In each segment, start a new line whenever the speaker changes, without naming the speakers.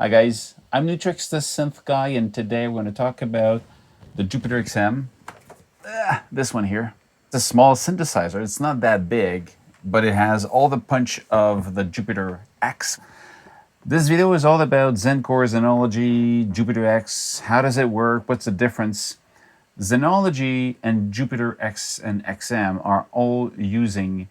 Hi guys, I'm Nu-Trix, the synth guy, and today we're going to talk about the Jupiter XM. This one here. It's a small synthesizer. It's not that big, but it has all the punch of the Jupiter X. This video is all about Zen-core, Zenology, Jupiter X. How does it work? What's the difference? Zenology and Jupiter X and XM are all using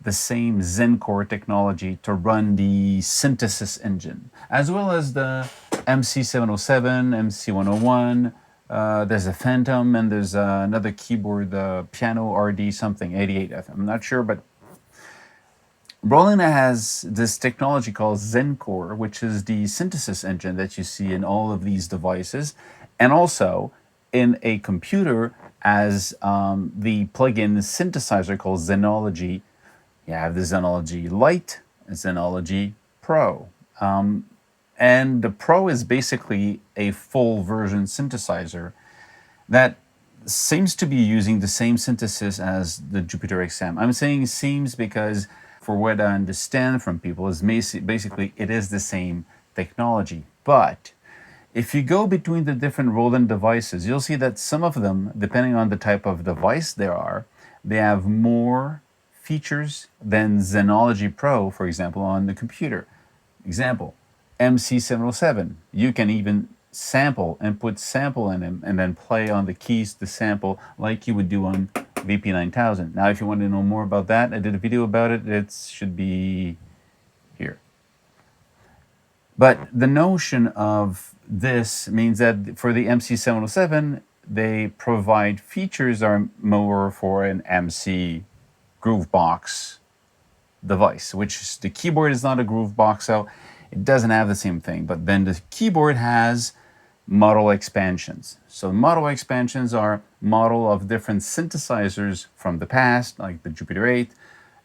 the same zen-core technology to run the synthesis engine, as well as the MC707, MC101. There's a Phantom, and there's another keyboard, the piano RD something, 88. I'm not sure, but Roland has this technology called zen-core, which is the synthesis engine that you see in all of these devices, and also in a computer as the plug-in synthesizer called Zenology. You have the Zenology Lite and Zenology Pro. And the Pro is basically a full version synthesizer that seems to be using the same synthesis as the Jupiter XM. I'm saying seems because, for what I understand from people, is basically it is the same technology. But if you go between the different Roland devices, you'll see that some of them, depending on the type of device they are, they have more features than Zenology Pro, for example, on the computer. Example, MC707. You can even sample and put sample in them and then play on the keys to sample like you would do on VP9000. Now, if you want to know more about that, I did a video about it. It should be here. But the notion of this means that for the MC707, they provide features that are more for an MC Groovebox device, which is, the keyboard is not a Groovebox, so it doesn't have the same thing. But then the keyboard has model expansions. So model expansions are model of different synthesizers from the past, like the Jupiter 8,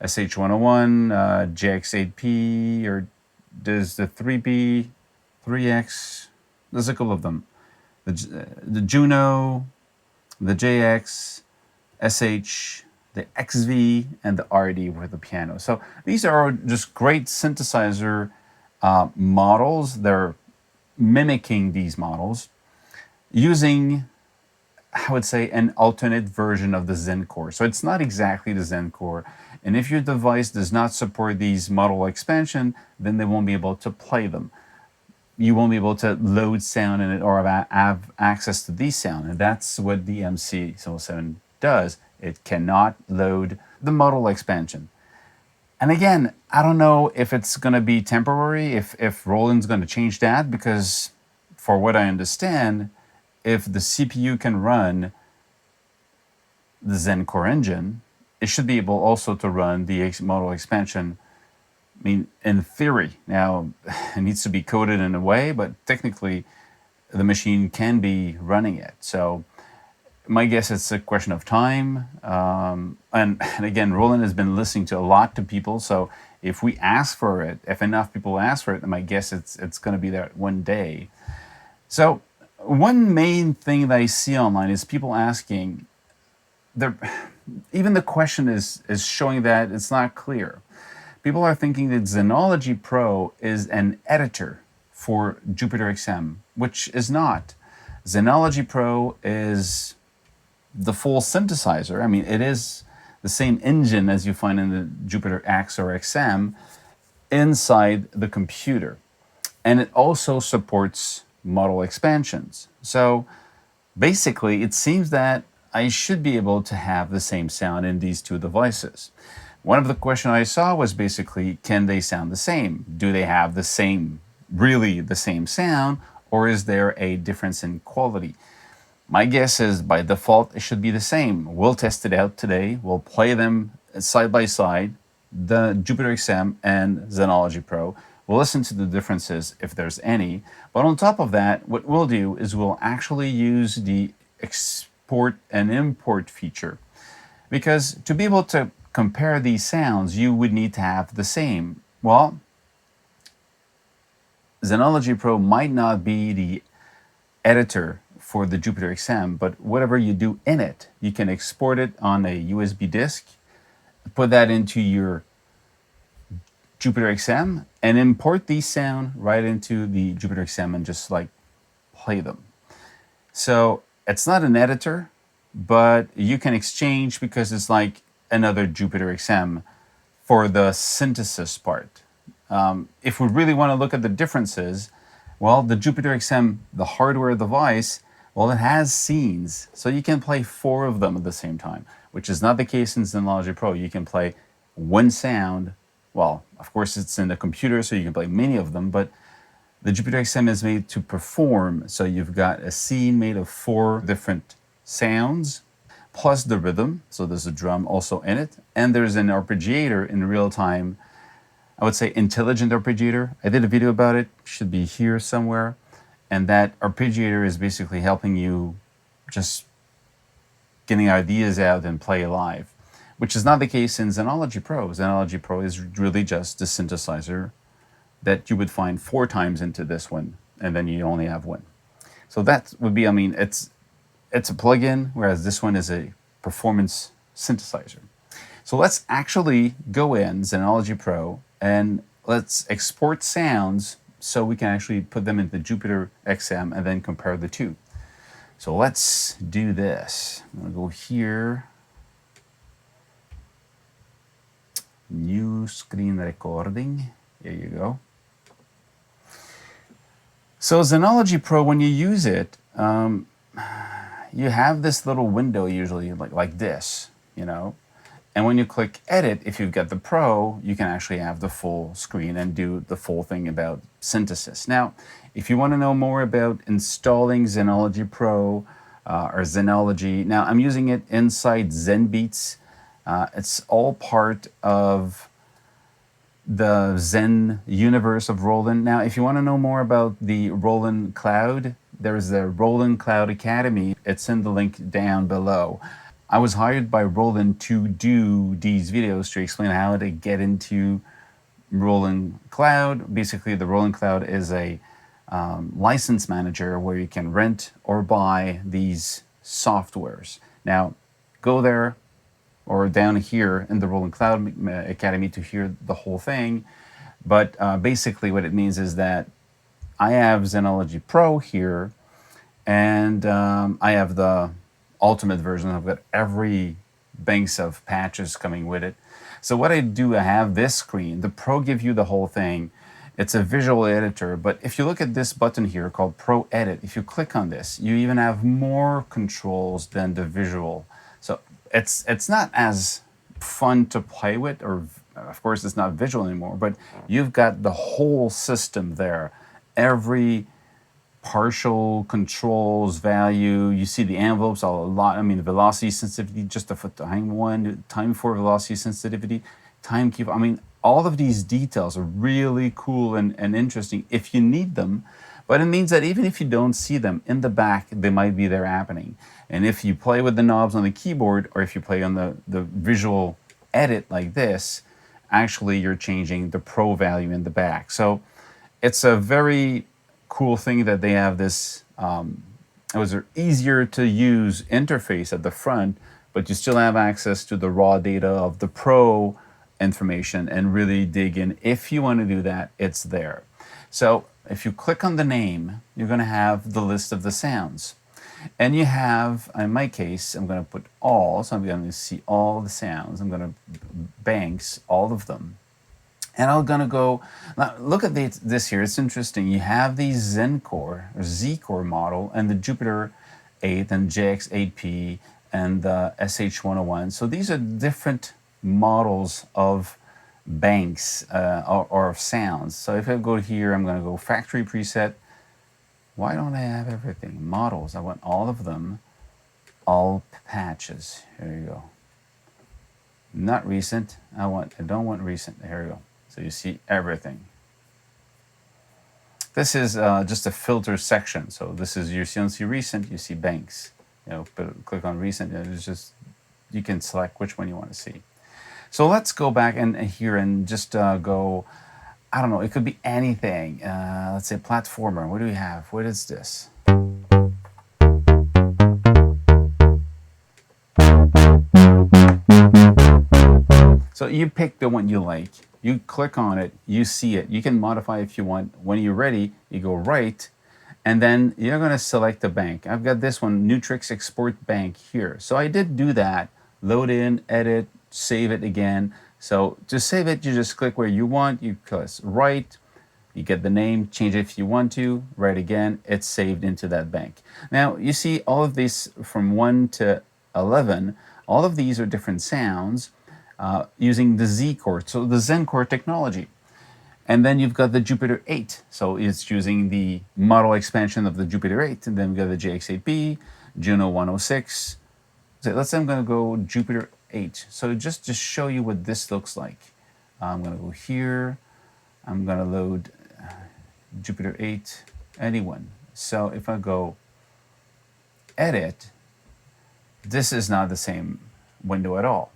SH101, JX8P, or there's the 3B, 3X, there's a couple of them. The Juno, the JX, SH, the XV, and the RD with the piano. So these are just great synthesizer models. They're mimicking these models using, I would say, an alternate version of the zen-core. So it's not exactly the zen-core. And if your device does not support these model expansion, then they won't be able to play them. You won't be able to load sound in it or have access to these sound. And that's what the MC707 does. It cannot load the model expansion. And again, I don't know if it's going to be temporary, if Roland's going to change that, because for what I understand, if the CPU can run the zen-core engine, it should be able also to run the model expansion. I mean, in theory. Now, it needs to be coded in a way, but technically the machine can be running it. So my guess it's a question of time. And again, Roland has been listening to a lot to people. So if we ask for it, if enough people ask for it, then my guess it's going to be there one day. So one main thing that I see online is people asking, even the question is showing that it's not clear. People are thinking that Zenology Pro is an editor for Jupiter XM, which is not. Zenology Pro is the full synthesizer. I mean, it is the same engine as you find in the Jupiter X or XM inside the computer. And it also supports model expansions. So basically, it seems that I should be able to have the same sound in these two devices. One of the questions I saw was basically, can they sound the same? Do they have the same, really the same sound, or is there a difference in quality? My guess is by default, it should be the same. We'll test it out today. We'll play them side by side, the Jupiter XM and Zenology Pro. We'll listen to the differences if there's any. But on top of that, what we'll do is we'll actually use the export and import feature. Because to be able to compare these sounds, you would need to have the same. Well, Zenology Pro might not be the editor for the Jupiter XM, but whatever you do in it, you can export it on a USB disk, put that into your Jupiter XM and import these sound right into the Jupiter XM and just like play them. So it's not an editor, but you can exchange because it's like another Jupiter XM for the synthesis part. If we really want to look at the differences, well, the Jupiter XM, the hardware device, well, it has scenes. So you can play 4 of them at the same time, which is not the case in Zenology Pro. You can play one sound. Well, of course, it's in the computer, so you can play many of them, but the Jupiter XM is made to perform. So you've got a scene made of 4 different sounds, plus the rhythm. So there's a drum also in it. And there's an arpeggiator in real time. I would say intelligent arpeggiator. I did a video about it, should be here somewhere. And that arpeggiator is basically helping you just getting ideas out and play live, which is not the case in Zenology Pro. Zenology Pro is really just the synthesizer that you would find 4 times into this one, and then you only have 1. So that would be, I mean, it's a plugin, whereas this one is a performance synthesizer. So let's actually go in Zenology Pro and let's export sounds so we can actually put them into Jupiter XM and then compare the two. So let's do this. I'm gonna go here, new screen recording. There you go. So Zenology Pro, when you use it, you have this little window usually like this, you know. And when you click edit, if you've got the Pro, you can actually have the full screen and do the full thing about synthesis. Now, if you want to know more about installing Zenology Pro or Zenology, now I'm using it inside Zen Beats. It's all part of the Zen universe of Roland. Now, if you want to know more about the Roland Cloud, there's the Roland Cloud Academy. It's in the link down below. I was hired by Roland to do these videos to explain how to get into Roland Cloud. Basically, the Roland Cloud is a license manager where you can rent or buy these softwares. Now, go there or down here in the Roland Cloud Academy to hear the whole thing. But basically what it means is that I have Zenology Pro here, and I have the ultimate version. I've got every banks of patches coming with it. So what I do, I have this screen. The Pro gives you the whole thing. It's a visual editor, but if you look at this button here called Pro Edit, if you click on this, you even have more controls than the visual. So it's not as fun to play with, or of course it's not visual anymore, but you've got the whole system there. Every partial controls value, you see the envelopes a lot. I mean, the velocity sensitivity, just a foot time 1, time 4 velocity sensitivity, time keep. I mean, all of these details are really cool and interesting if you need them, but it means that even if you don't see them in the back, they might be there happening. And if you play with the knobs on the keyboard, or if you play on the visual edit like this, actually you're changing the Pro value in the back. So it's a very cool thing that they have this, it was an easier to use interface at the front, but you still have access to the raw data of the Pro information and really dig in. If you want to do that, it's there. So if you click on the name, you're going to have the list of the sounds. And you have, in my case, I'm going to put all, so I'm going to see all the sounds. I'm going to banks, all of them. And I'm going to go, now look at this here, it's interesting. You have the zen-core, or Z-core model, and the Jupiter 8 and JX8P and the SH101. So these are different models of banks or of sounds. So if I go here, I'm going to go factory preset. Why don't I have everything? Models, I want all of them, all patches. Here you go. Not recent, I don't want recent, here we go. So you see everything. This is just a filter section. So this is, you don't see recent, you see banks. You know, click on recent, it's just, you can select which one you want to see. So let's go back and here and just go, I don't know, it could be anything. Let's say platformer, what do we have? What is this? So you pick the one you like. You click on it, you see it. You can modify if you want. When you're ready, you go right, and then you're going to select the bank. I've got this one, Nu-Trix Export Bank here. So I did do that. Load in, edit, save it again. So to save it, you just click where you want. You press right. You get the name, change it if you want to, right again, it's saved into that bank. Now, you see all of these from 1 to 11, all of these are different sounds using the Z-core, so the zen-core technology. And then you've got the Jupiter 8, so it's using the model expansion of the Jupiter 8, and then we've got the JX8B, Juno 106. So let's say I'm going to go Jupiter 8. So just to show you what this looks like, I'm going to go here, I'm going to load Jupiter 8, anyone. So if I go edit, this is not the same window at all.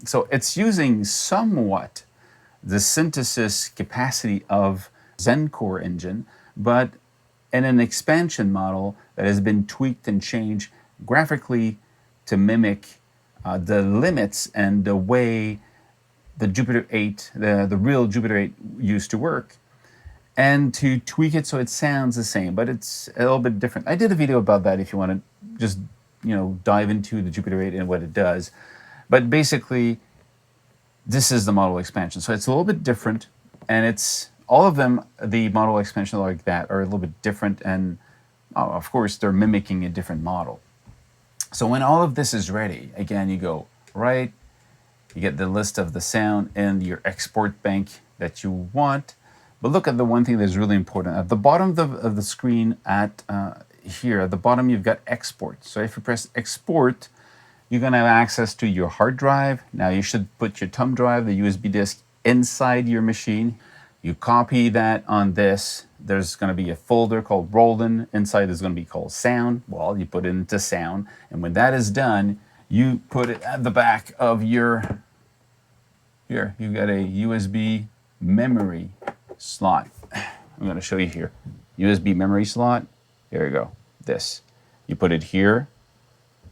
So it's using somewhat the synthesis capacity of zen-core engine, but in an expansion model that has been tweaked and changed graphically to mimic the limits and the way the Jupiter 8, the real Jupiter 8 used to work, and to tweak it so it sounds the same, but it's a little bit different. I did a video about that if you want to just, dive into the Jupiter 8 and what it does. But basically, this is the model expansion. So it's a little bit different, and it's all of them, the model expansion like that, are a little bit different, and of course, they're mimicking a different model. So when all of this is ready, again, you go right, you get the list of the sound and your export bank that you want. But look at the one thing that's really important. At the bottom of the screen here, at the bottom, you've got export. So if you press export, you're going to have access to your hard drive. Now you should put your thumb drive, the USB disk, inside your machine. You copy that on this. There's going to be a folder called Roland. Inside is going to be called sound. Well, you put it into sound. And when that is done, you put it at the back of your, here, you've got a USB memory slot. I'm going to show you here. USB memory slot. There you go. This. You put it here,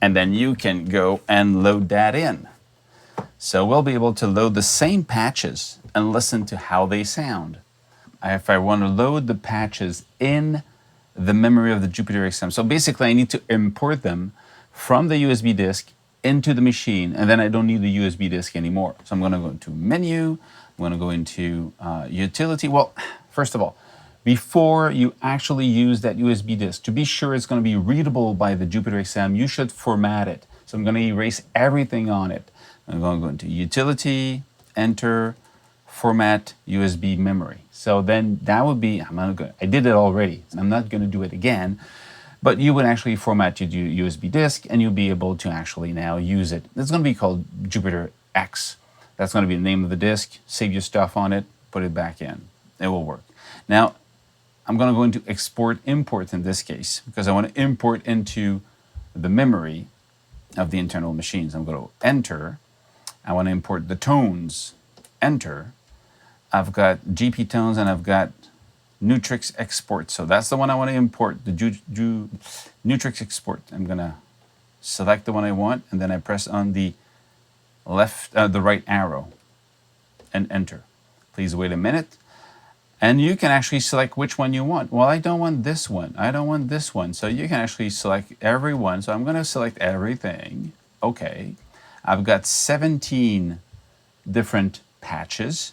and then you can go and load that in. So we'll be able to load the same patches and listen to how they sound. If I want to load the patches in the memory of the Jupiter XM, so basically I need to import them from the USB disk into the machine, and then I don't need the USB disk anymore. So I'm going to go into menu, I'm going to go into utility. Well, first of all, before you actually use that USB disk, to be sure it's going to be readable by the Jupiter XM, you should format it. So I'm going to erase everything on it. I'm going to go into utility, enter, format USB memory. So then that would be, I did it already, I'm not going to do it again, but you would actually format your USB disk and you'll be able to actually now use it. It's going to be called Jupiter X. That's going to be the name of the disk. Save your stuff on it, put it back in. It will work. Now, I'm going to go into export import in this case because I want to import into the memory of the internal machines. I'm going to enter. I want to import the tones. Enter. I've got GP tones and I've got Nu-Trix export. So that's the one I want to import, the Nu-Trix export. I'm going to select the one I want and then I press on the the right arrow and enter. Please wait a minute. And you can actually select which one you want. Well, I don't want this one. I don't want this one. So you can actually select every one. So I'm going to select everything. Okay. I've got 17 different patches.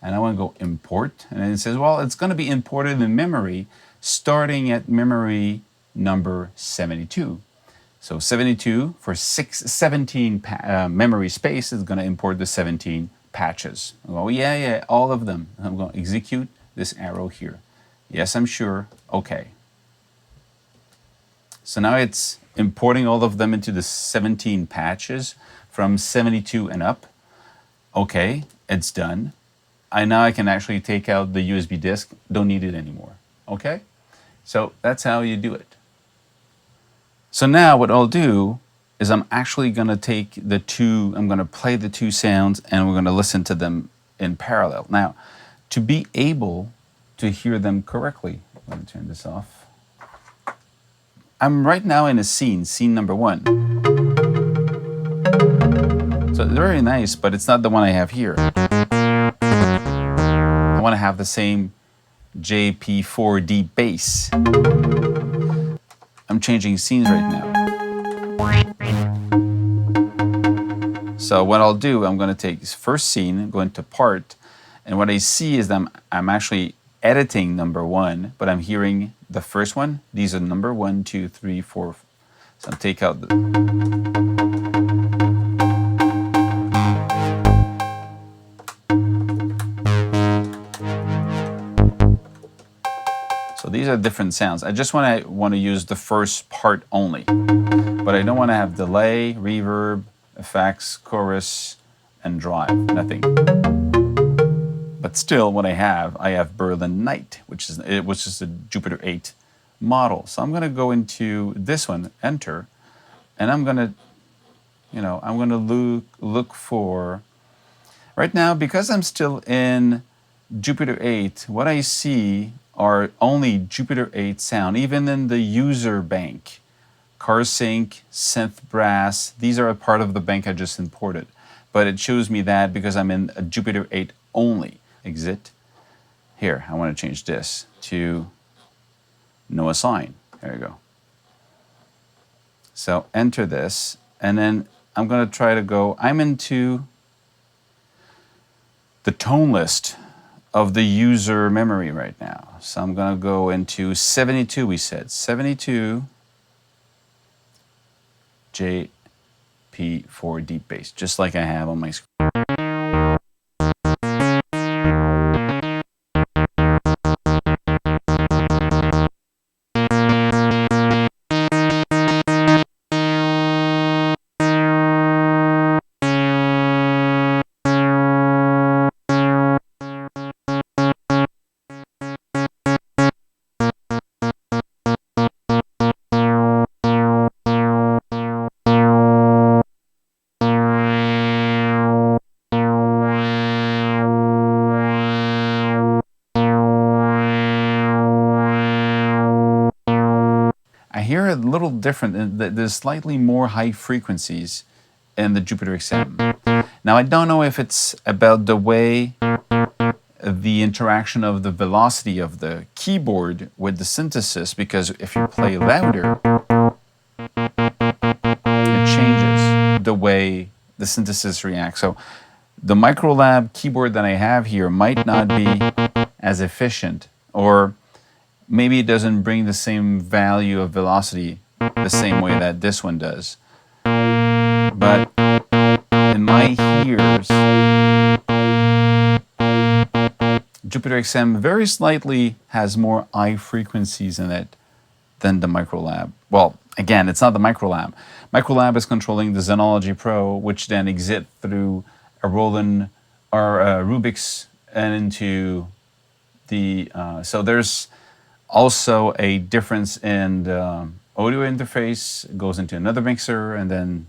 And I want to go import. And it says, well, it's going to be imported in memory starting at memory number 72. So 72 for 17 memory space is going to import the 17 patches. Oh, yeah, all of them. I'm going to execute this arrow here. Yes, I'm sure. Okay. So now it's importing all of them into the 17 patches from 72 and up. Okay, it's done. Now I can actually take out the USB disk. Don't need it anymore. Okay? So that's how you do it. So now what I'll do is I'm actually going to take I'm going to play the two sounds and we're going to listen to them in parallel. Now, to be able to hear them correctly, let me turn this off. I'm right now in a scene number 1. So it's very nice, but it's not the one I have here. have the same JP4D bass. I'm changing scenes right now. So what I'll do, I'm going to take this first scene, go into part, and what I see is that I'm actually editing number 1, but I'm hearing the first one. These are number 1, 2, 3, 4. So I'll take out the... So these are different sounds. I just want to use the first part only, but I don't want to have delay, reverb, effects, chorus, and drive, nothing. But still, what I have Berlin Night, which is a Jupiter 8 model. So I'm going to go into this one, enter, and I'm going to, I'm going to look for, right now, because I'm still in Jupiter 8, what I see are only Jupiter 8 sound, even in the user bank. CarSync, Synth, Brass, these are a part of the bank I just imported. But it shows me that because I'm in a Jupiter 8 only. Exit. Here, I want to change this to no assign. There you go. So enter this, and then I'm going to try to go, I'm into the tone list of the user memory right now. So I'm going to go into 72, we said. 72 JP4 deep bass, just like I have on my screen. I hear it a little different. There's slightly more high frequencies in the Jupiter XM. Now, I don't know if it's about the way the interaction of the velocity of the keyboard with the synthesis, because if you play louder, it changes the way the synthesis reacts. So the Microlab keyboard that I have here might not be as efficient, or maybe it doesn't bring the same value of velocity the same way that this one does. But in my ears, Jupiter XM very slightly has more high frequencies in it than the Microlab. Well, again, it's not the Microlab. Microlab is controlling the Zenology Pro, which then exits through a Roland or a Rubik's and into the... so there's also a difference in the audio interface. It goes into another mixer, and then,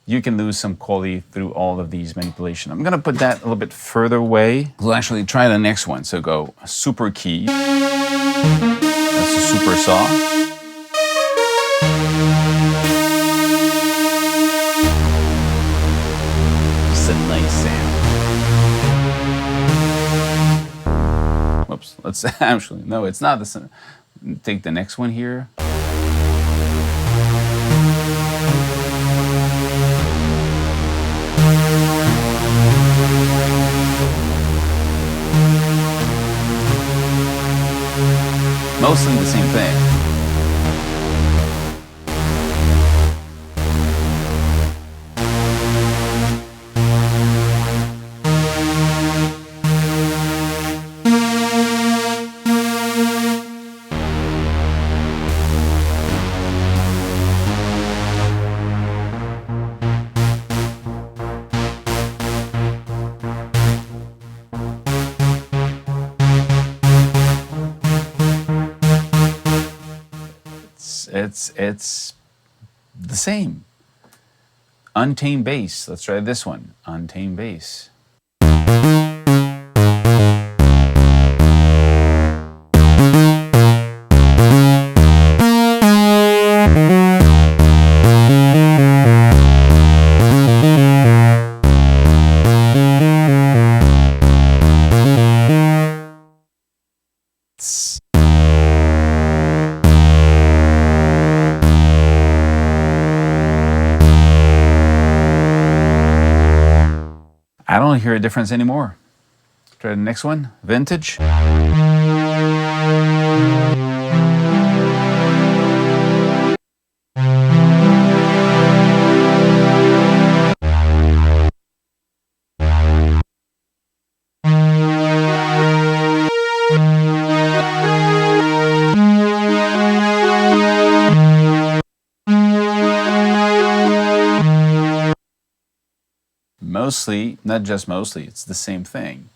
you can lose some quality through all of these manipulations. I'm gonna put that a little bit further away. We'll actually try the next one. So go super key. That's a super saw. Just a nice sound. Whoops, let's actually, no, it's not the same. Take the next one here. Mostly the same thing. It's the same. Untamed bass. Let's try this one. Untamed bass. hear a difference anymore. Try the next one, vintage. Mostly, not just mostly, it's the same thing.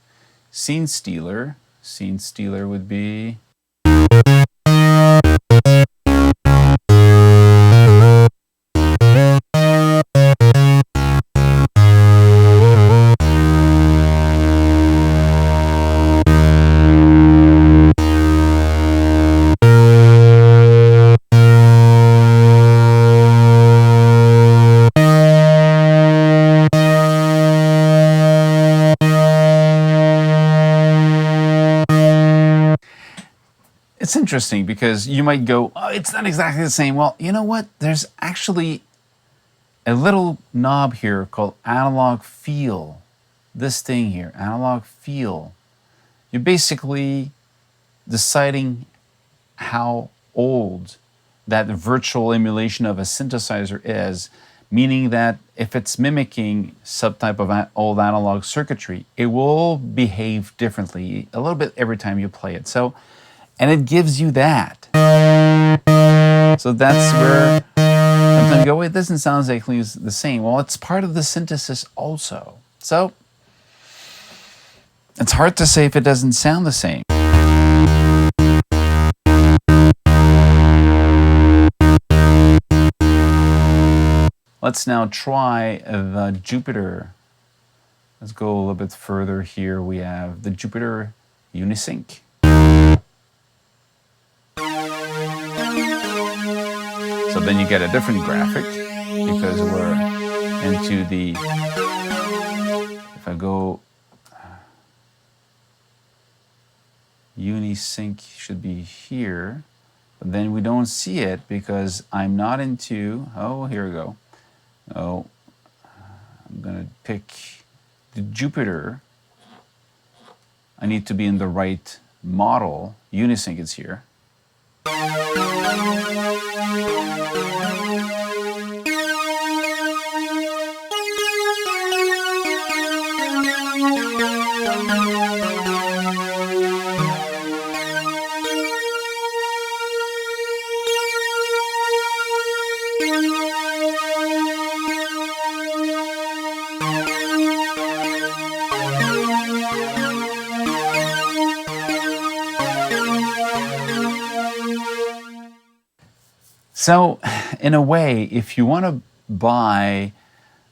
Scene stealer would be... It's interesting because you might go, oh, it's not exactly the same. Well, you know what? There's actually a little knob here called analog feel. This thing here, analog feel. You're basically deciding how old that virtual emulation of a synthesizer is, meaning that if it's mimicking some type of old analog circuitry, it will behave differently a little bit every time you play it. So, and it gives you that. So that's where sometimes you go, wait, it doesn't sound exactly the same. Well, it's part of the synthesis also. So it's hard to say if it doesn't sound the same. Let's now try the Jupiter. Let's go a little bit further here. We have the Jupiter Unisync. So then you get a different graphic because we're into the, if I go, Unisync should be here, but then we don't see it because I'm not into, oh, here we go. Oh, I'm gonna pick the Jupiter. I need to be in the right model. Unisync is here. So, in a way, if you want to buy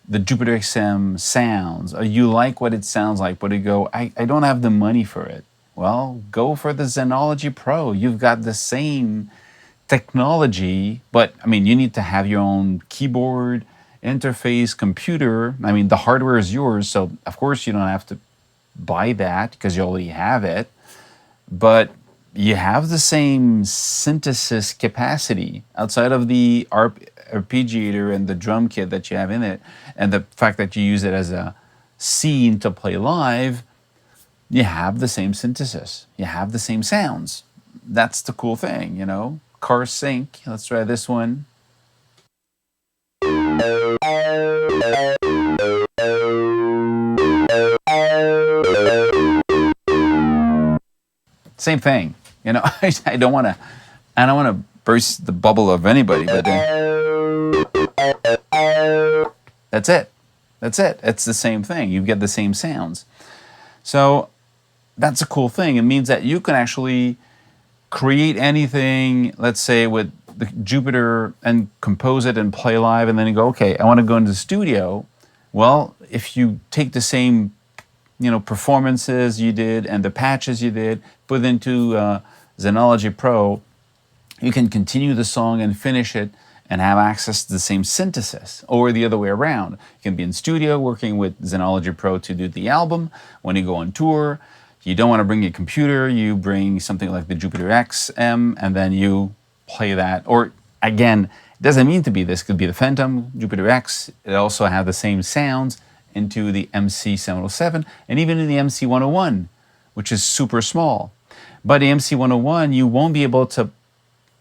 the Jupiter XM sounds, or you like what it sounds like, but you go, I don't have the money for it. Well, go for the Zenology Pro. You've got the same technology, but I mean, you need to have your own keyboard, interface, computer. I mean, the hardware is yours, so of course you don't have to buy that because you already have it. But you have the same synthesis capacity outside of the arpeggiator and the drum kit that you have in it, and the fact that you use it as a scene to play live. You have the same synthesis. You have the same sounds. That's the cool thing, you know. Car sync. Let's try this one. Same thing, you know. I don't want to burst the bubble of anybody, but that's it. That's it. It's the same thing. You get the same sounds. So that's a cool thing. It means that you can actually create anything, let's say with the Jupiter, and compose it and play live, and then you go, okay, I want to go into the studio. Well, if you take the same, you know, performances you did and the patches you did, put into Zenology Pro, you can continue the song and finish it and have access to the same synthesis, or the other way around. You can be in studio working with Zenology Pro to do the album. When you go on tour, you don't want to bring a computer, you bring something like the Jupiter XM, and then you play that. Or again, it doesn't mean to be this, it could be the Phantom, Jupiter X. It also have the same sounds. into the MC707 and even in the MC101, which is super small. But the MC101, you won't be able to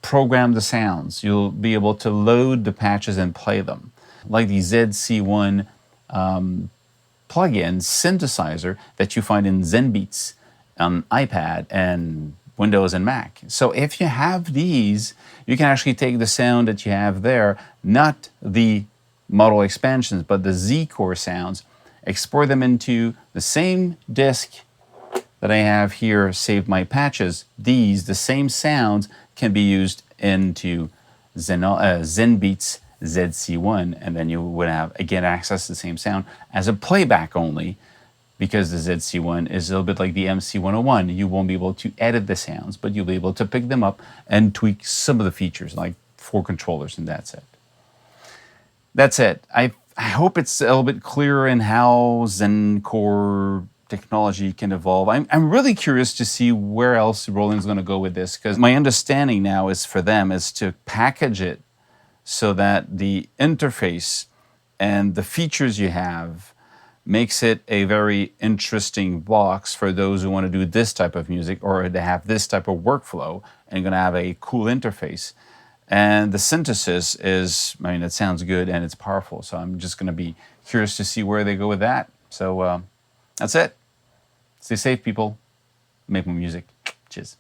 program the sounds. You'll be able to load the patches and play them. Like the ZC1 plugin synthesizer that you find in Zen Beats on iPad and Windows and Mac. So if you have these, you can actually take the sound that you have there, not the model expansions, but the Z-core sounds, export them into the same disk that I have here, save my patches. These, the same sounds, can be used into Zen Beats ZC1, and then you would have, again, access to the same sound as a playback only, because the ZC1 is a little bit like the MC101. You won't be able to edit the sounds, but you'll be able to pick them up and tweak some of the features, like 4 controllers, and that's it. That's it. I hope it's a little bit clearer in how zen-core technology can evolve. I'm really curious to see where else Roland's going to go with this, because my understanding now is for them is to package it so that the interface and the features you have makes it a very interesting box for those who want to do this type of music or to have this type of workflow and going to have a cool interface. And the synthesis is, I mean, it sounds good and it's powerful. So I'm just going to be curious to see where they go with that. So that's it. Stay safe, people. Make more music. Cheers.